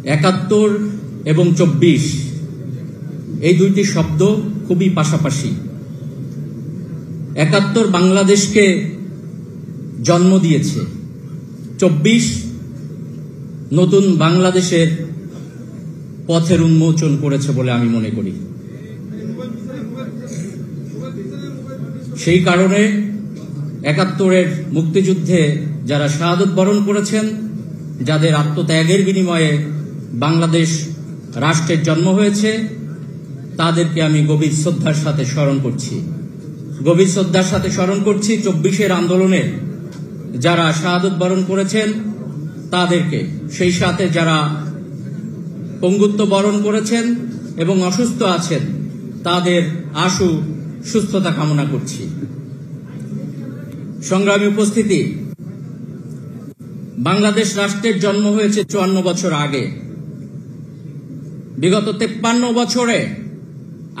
৭১ এবং ২৪ এই দুইটি শব্দ খুবই পাশাপাশি। ৭১ বাংলাদেশকে জন্ম দিয়েছে, ২৪ নতুন বাংলাদেশের পথের উন্মোচন করেছে বলে আমি মনে করি। সেই কারণে ৭১-এর মুক্তিযুদ্ধে যারা শাহাদত বরণ করেছেন, যাদের আত্মত্যাগের বিনিময়ে বাংলাদেশ রাষ্ট্রের জন্ম হয়েছে, তাদেরকে আমি গভীর শ্রদ্ধার সাথে স্মরণ করছি। গভীর শ্রদ্ধার সাথে স্মরণ করছি ২৪-এর আন্দোলনে যারা শাহাদত বরণ করেছেন তাদেরকে, সেই সাথে যারা পঙ্গুত্ব বরণ করেছেন এবং অসুস্থ আছেন তাদের আশু সুস্থতা কামনা করছি। সংগ্রামী উপস্থিতি, বাংলাদেশ রাষ্ট্রের জন্ম হয়েছে ৫৪ বছর আগে। বিগত ৫৩ বছরে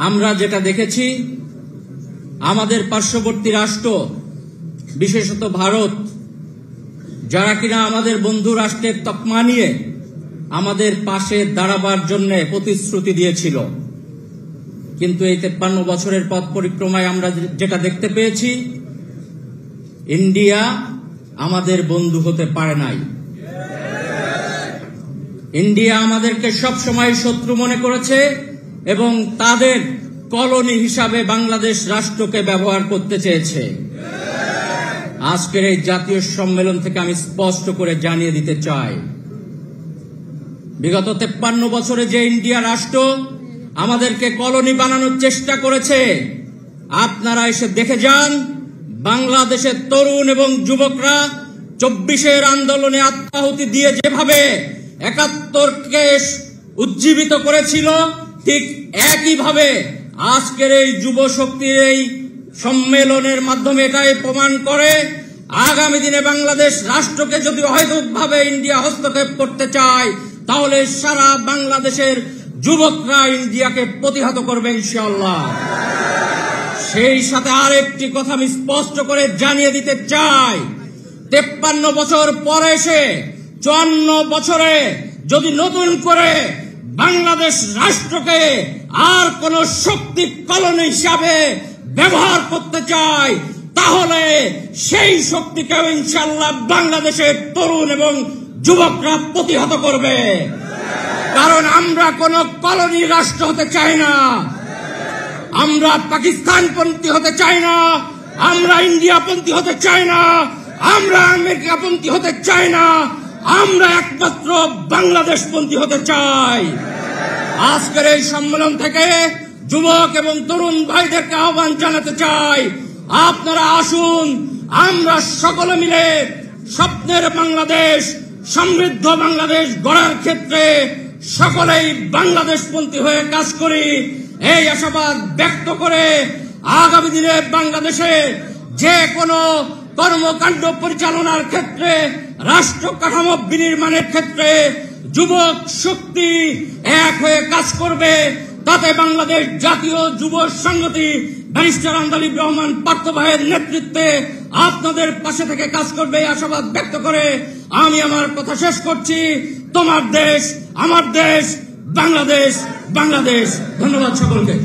আমরা যেটা দেখেছি, আমাদের পার্শ্ববর্তী রাষ্ট্র, বিশেষত ভারত, যারা কিনা আমাদের বন্ধু রাষ্ট্রের তকমা নিয়ে আমাদের পাশে দাঁড়াবার জন্য প্রতিশ্রুতি দিয়েছিল, কিন্তু এই ৫৩ বছরের পথ পরিক্রমায় আমরা যেটা দেখতে পেয়েছি, ইন্ডিয়া আমাদের বন্ধু হতে পারে নাই। ইন্ডিয়া আমাদেরকে সবসময় শত্রু মনে করেছে এবং তাদের কলোনি হিসাবে বাংলাদেশ রাষ্ট্রকে ব্যবহার করতে চেয়েছে। আজকের এই জাতীয় সম্মেলন থেকে আমি স্পষ্ট করে জানিয়ে দিতে চাই, বিগত ৫৩ বছরে যে ইন্ডিয়া রাষ্ট্র আমাদেরকে কলোনি বানানোর চেষ্টা করেছে, আপনারা এসে দেখে যান বাংলাদেশের তরুণ এবং যুবকরা ২৪-এর আন্দোলনে আত্মাহুতি দিয়ে যেভাবে ৭১-কে উজ্জীবিত করেছিল, ঠিক একইভাবে আজকের এই যুব শক্তির এই সম্মেলনের মাধ্যমে এটাই প্রমাণ করে, আগামী দিনে বাংলাদেশ রাষ্ট্রকে যদি অহেতুকভাবে ইন্ডিয়া হস্তক্ষেপ করতে চায়, তাহলে সারা বাংলাদেশের যুবকরা ইন্ডিয়াকে প্রতিহত করবে ইনশাআল্লাহ। সেই সাথে আরেকটি কথা আমি স্পষ্ট করে জানিয়ে দিতে চাই, ৫৩ বছর পরে এসে ৫৪ বছরে যদি নতুন করে বাংলাদেশ রাষ্ট্রকে আর কোন শক্তি কলোনি হিসাবে ব্যবহার করতে চায়, তাহলে সেই শক্তিকে ইনশাআল্লাহ বাংলাদেশের তরুণ এবং যুবকরা প্রতিহত করবে। কারণ আমরা কোন কলোনি রাষ্ট্র হতে চাই না, আমরা পাকিস্তানপন্থী হতে চাই না, আমরা ইন্ডিয়াপন্থী হতে চাই না, আমরা আমেরিকাপন্থী হতে চাই না, আমরা একমাত্র বাংলাদেশপন্থী হতে চাই। আজকের এই সম্মেলন থেকে যুবক এবং তরুণ ভাইদেরকে আহ্বান জানাতে চাই, আপনারা আসুন, আমরা সকলে মিলে স্বপ্নের বাংলাদেশ, সমৃদ্ধ বাংলাদেশ গড়ার ক্ষেত্রে সকলেই বাংলাদেশপন্থী হয়ে কাজ করি। এই আশাবাদ ব্যক্ত করে আগামী দিনে বাংলাদেশে যে কোনো কর্মকাণ্ড পরিচালনার ক্ষেত্রে, রাষ্ট্র কাঠামো বিনির্মাণের ক্ষেত্রে যুবক শক্তি এক হয়ে কাজ করবে। তাতে বাংলাদেশ জাতীয় যুব সংহতি ব্যারিস্টার আন্দালিব রহমান পার্থ ভাইয়ের নেতৃত্বে আপনাদের পাশে থেকে কাজ করবে এই আশাবাদ ব্যক্ত করে আমি আমার কথা শেষ করছি। তোমার দেশ, আমার দেশ, বাংলাদেশ, বাংলাদেশ। ধন্যবাদ সকলকে।